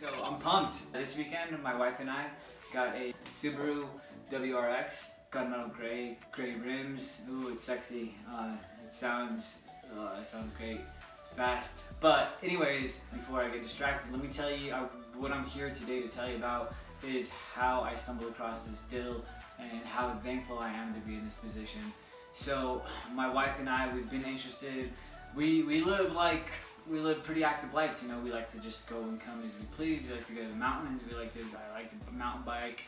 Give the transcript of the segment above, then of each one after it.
So I'm pumped. This weekend, my wife and I got a Subaru WRX, gunmetal gray rims. Ooh, it's sexy. It sounds great. It's fast. But anyways, before I get distracted, let me tell you what I'm here today to tell you about is how I stumbled across this deal and how thankful I am to be in this position. So my wife and I, we've been interested. We live pretty active lives, you know. We like to just go and come as we please. We like to go to the mountains. I like to mountain bike.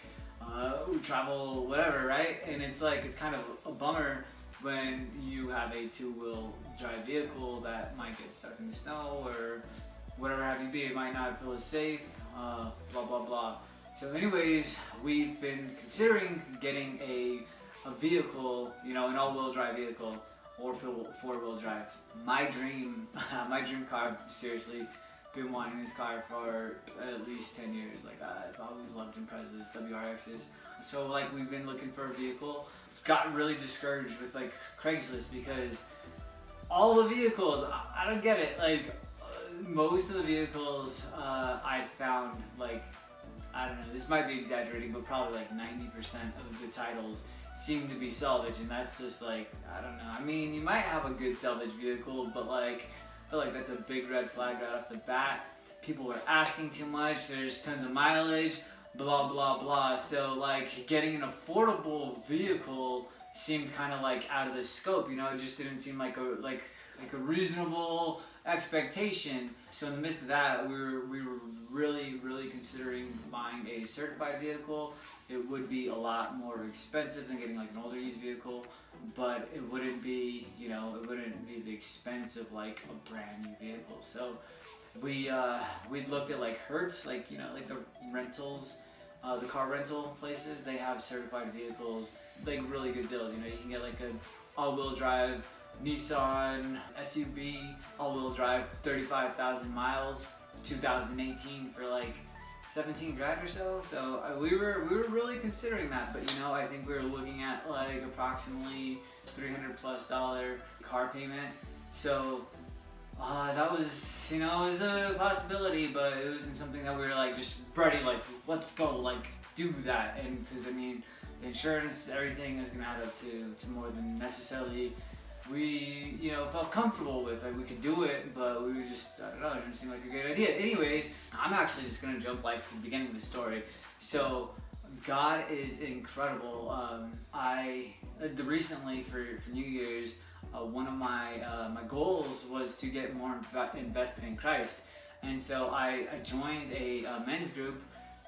We travel, whatever, right? And it's kind of a bummer when you have a two-wheel drive vehicle that might get stuck in the snow or whatever have you be. It might not feel as safe, blah, blah, blah. So anyways, we've been considering getting a vehicle, you know, an all-wheel drive vehicle or four-wheel drive. My dream car, seriously, been wanting this car for at least 10 years. Like, I've always loved Imprezas, WRXs. So we've been looking for a vehicle. Got really discouraged with Craigslist because all the vehicles, I don't get it. Most of the vehicles I found, I don't know, this might be exaggerating, but probably 90% of the titles seem to be salvage, and that's just I don't know. I mean, you might have a good salvage vehicle, but I feel like that's a big red flag right off the bat. People are asking too much, there's tons of mileage, blah blah blah. So getting an affordable vehicle seemed kind of out of the scope, you know. It just didn't seem like a reasonable expectation. So in the midst of that, we were really considering buying a certified vehicle. It would be a lot more expensive than getting an older used vehicle, but it wouldn't be, you know, it wouldn't be the expense of a brand new vehicle. So we looked at Hertz, the rentals, the car rental places. They have certified vehicles, really good deals. You know, you can get an all-wheel drive Nissan SUV, all-wheel drive, 35,000 miles, 2018 for 17 grand or so. So we were really considering that, but you know, I think we were looking at approximately $300+ car payment. So that was, you know, it was a possibility, but it wasn't something that we were just ready, let's go, do that. And because I mean, the insurance, everything is gonna add up to more than necessarily we, you know, felt comfortable with. We could do it, but we were just, I don't know, it didn't seem like a great idea. Anyways, I'm actually just gonna jump to the beginning of the story. So God is incredible. Recently for New Year's, one of my goals was to get more invested in Christ, and so I joined a men's group.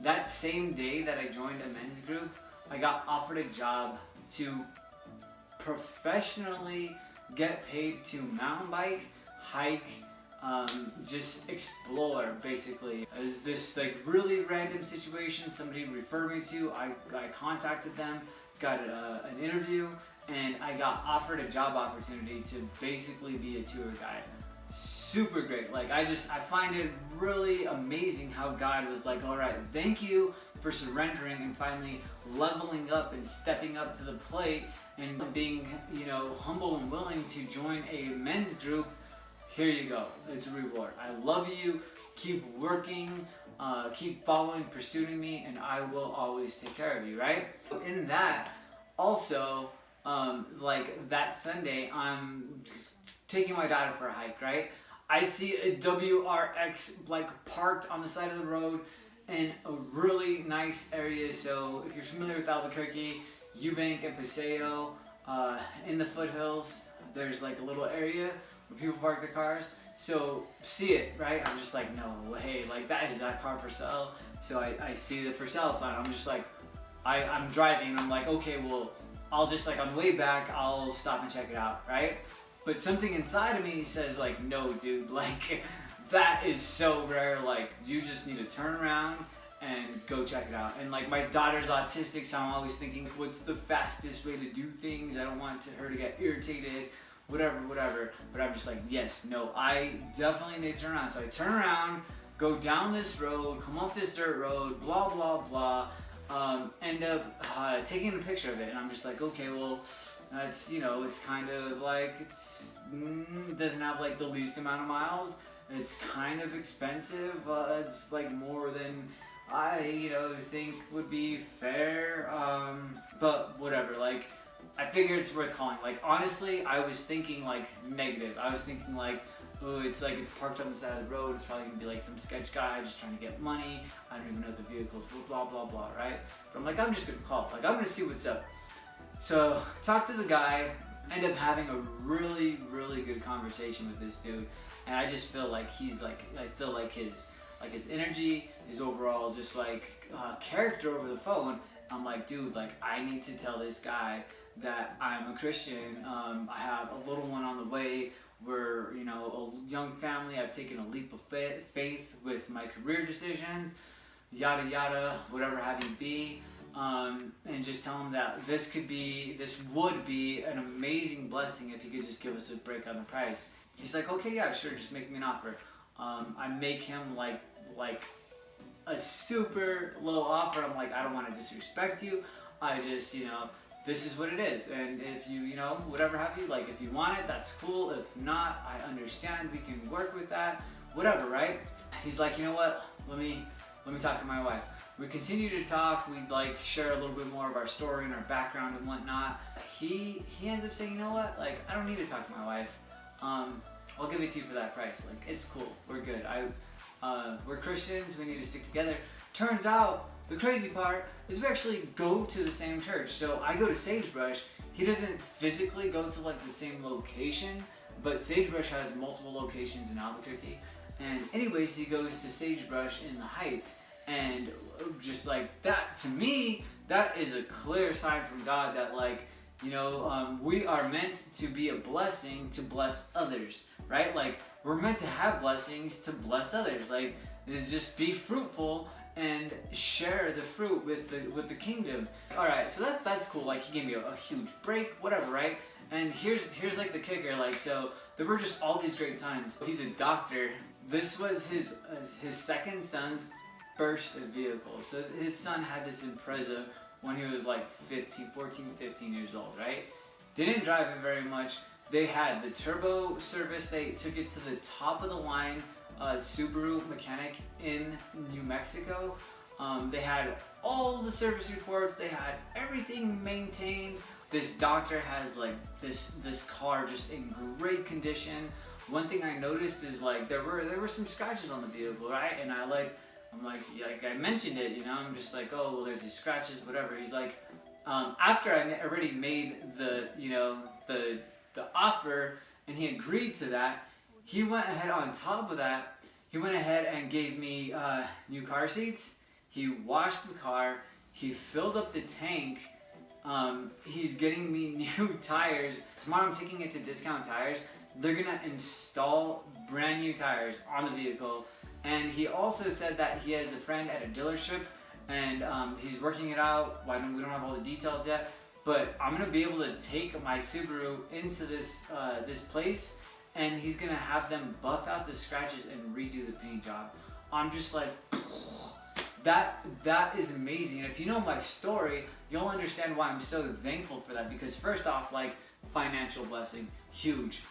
That same day that I joined a men's group, I got offered a job to professionally get paid to mountain bike, hike, just explore, basically. It was this really random situation somebody referred me to. I contacted them, got an interview, and I got offered a job opportunity to basically be a tour guide. Super great. I find it really amazing how God was all right, thank you for surrendering and finally leveling up and stepping up to the plate and being, you know, humble and willing to join a men's group. Here you go. It's a reward. I love you. Keep working. Keep following, pursuing me, and I will always take care of you, right? In that, also, that Sunday, I'm taking my daughter for a hike, right? I see a WRX parked on the side of the road in a really nice area. So if you're familiar with Albuquerque, Eubank and Paseo, in the foothills, there's a little area where people park their cars. So see it, right? I'm just no way, that car for sale. So I see the for sale sign. I'm just I'm driving. I'm okay, well, I'll just on the way back, I'll stop and check it out, right? But something inside of me says no, dude, that is so rare. You just need to turn around and go check it out. And my daughter's autistic, so I'm always thinking, what's the fastest way to do things? I don't want her to get irritated, whatever. But I'm just yes, no, I definitely need to turn around. So I turn around, go down this road, come up this dirt road, blah blah blah. End up taking a picture of it, and I'm just okay, well, it's, you know, it's kind of it doesn't have the least amount of miles, It's kind of expensive. It's like more than I, think would be fair. But whatever. Like, I figure it's worth calling. Like, honestly, I was thinking like negative. I was thinking like, oh, it's parked on the side of the road. It's probably gonna be like some sketch guy just trying to get money. I don't even know the vehicles. Blah blah blah. Right? But I'm like, I'm just gonna call. Like, I'm gonna see what's up. So talk to the guy. End up having a really good conversation with this dude, and I just feel like I feel like his energy, his overall just character over the phone. I'm like, dude, like, I need to tell this guy that I'm a Christian. I have a little one on the way. We're, a young family. I've taken a leap of faith with my career decisions, yada yada, whatever have you be. And just tell him that this would be an amazing blessing if he could just give us a break on the price. He's like, okay, yeah, sure, just make me an offer. I make him like a super low offer. I'm like, I don't want to disrespect you. I just, this is what it is. And if you, whatever have you, like, if you want it, that's cool. If not, I understand. We can work with that. Whatever, right? He's like, you know what? Let me talk to my wife. We continue to talk. We share a little bit more of our story and our background and whatnot. He ends up saying, you know what? Like, I don't need to talk to my wife. I'll give it to you for that price. Like, it's cool. We're good. We're Christians. We need to stick together. Turns out, the crazy part is we actually go to the same church. So I go to Sagebrush. He doesn't physically go to the same location, but Sagebrush has multiple locations in Albuquerque. And anyways, he goes to Sagebrush in the Heights. And just like that, to me, that is a clear sign from God that we are meant to be a blessing to bless others, right? Like, we're meant to have blessings to bless others. Like, just be fruitful and share the fruit with the kingdom. All right, so that's cool. Like, he gave me a huge break, whatever, right? And here's like the kicker. Like, so there were just all these great signs. He's a doctor. This was his second son's first vehicle. So his son had this Impreza when he was 15 years old, right? Didn't drive it very much. They had the turbo service. They took it to the top of the line Subaru mechanic in New Mexico. They had all the service reports. They had everything maintained. This doctor has this car just in great condition. One thing I noticed is there were some scratches on the vehicle, right? And I'm like, I mentioned it, I'm just like, oh, well, there's these scratches, whatever. He's like, after I already made the offer and he agreed to that, he went ahead on top of that, he went ahead and gave me new car seats. He washed the car, he filled up the tank, he's getting me new tires. Tomorrow I'm taking it to Discount Tires. They're gonna install brand new tires on the vehicle. And he also said that he has a friend at a dealership and he's working it out. We don't have all the details yet, but I'm gonna be able to take my Subaru into this place, and he's gonna have them buff out the scratches and redo the paint job. I'm just like, that is amazing. And if you know my story, you'll understand why I'm so thankful for that. Because first off, financial blessing, huge.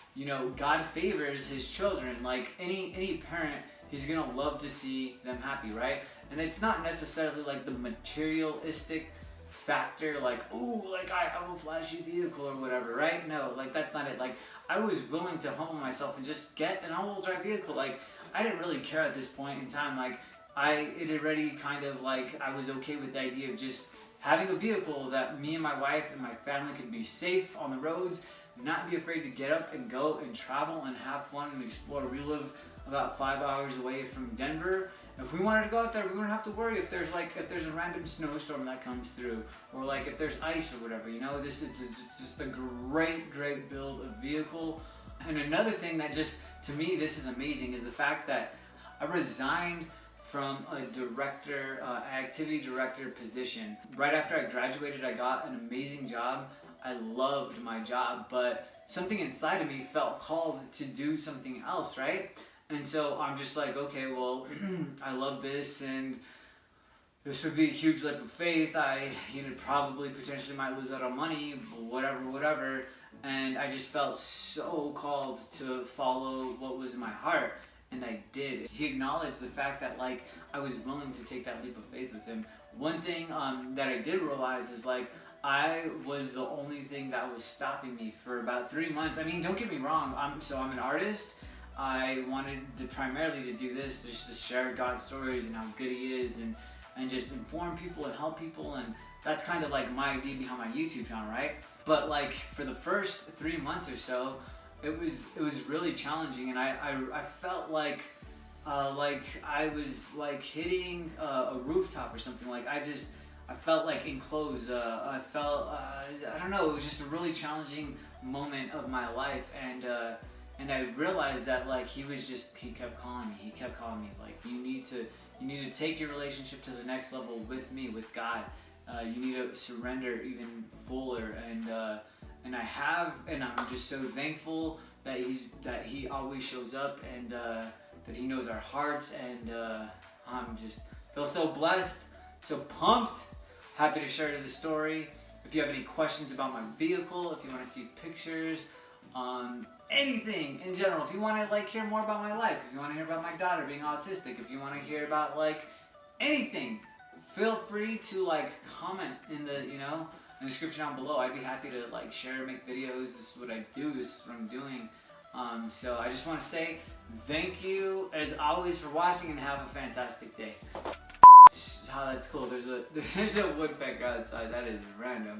God favors his children. Like any parent, he's gonna love to see them happy, right? And it's not necessarily the materialistic factor, I have a flashy vehicle or whatever, right? No, that's not it. I was willing to humble myself and just get an all-wheel drive vehicle. I didn't really care at this point in time. It already kind of I was okay with the idea of just having a vehicle that me and my wife and my family could be safe on the roads, not be afraid to get up and go and travel and have fun and explore. We live about 5 hours away from Denver. If we wanted to go out there, we wouldn't have to worry if there's a random snowstorm that comes through, or if there's ice or whatever. This is just a great build of vehicle. And another thing that just, to me, this is amazing, is the fact that I resigned from a director, activity director position. Right after I graduated, I got an amazing job. I loved my job, but something inside of me felt called to do something else, right? And so I'm just like, okay, well, I love this, and this would be a huge leap of faith. I, probably potentially might lose out on money, whatever. And I just felt so called to follow what was in my heart. and I did. He acknowledged the fact that like I was willing to take that leap of faith with him. One thing that I did realize is like I was the only thing that was stopping me for about 3 months. I mean, don't get me wrong, I'm an artist. I wanted primarily to do this, just to share God's stories and how good He is, and just inform people and help people, and that's kind of like my idea behind my YouTube channel, right? But like for the first 3 months or so, it was really challenging, and I felt like I was like hitting a rooftop or something. Like I felt like enclosed. I felt I don't know. It was just a really challenging moment of my life, and I realized that like he kept calling me. He kept calling me like you need to take your relationship to the next level with me, with God. You need to surrender even fuller, and I have, and I'm just so thankful that He always shows up, and that He knows our hearts, and I'm just feel so blessed, so pumped, happy to share the story. If you have any questions about my vehicle, if you want to see pictures, anything in general, if you want to like hear more about my life, if you want to hear about my daughter being autistic, if you want to hear about like anything, feel free to like comment in the in the description down below. I'd be happy to like share, make videos. This is what I do. This is what I'm doing. So I just want to say thank you as always for watching, and have a fantastic day. Oh, that's cool. There's a woodpecker outside. That is random.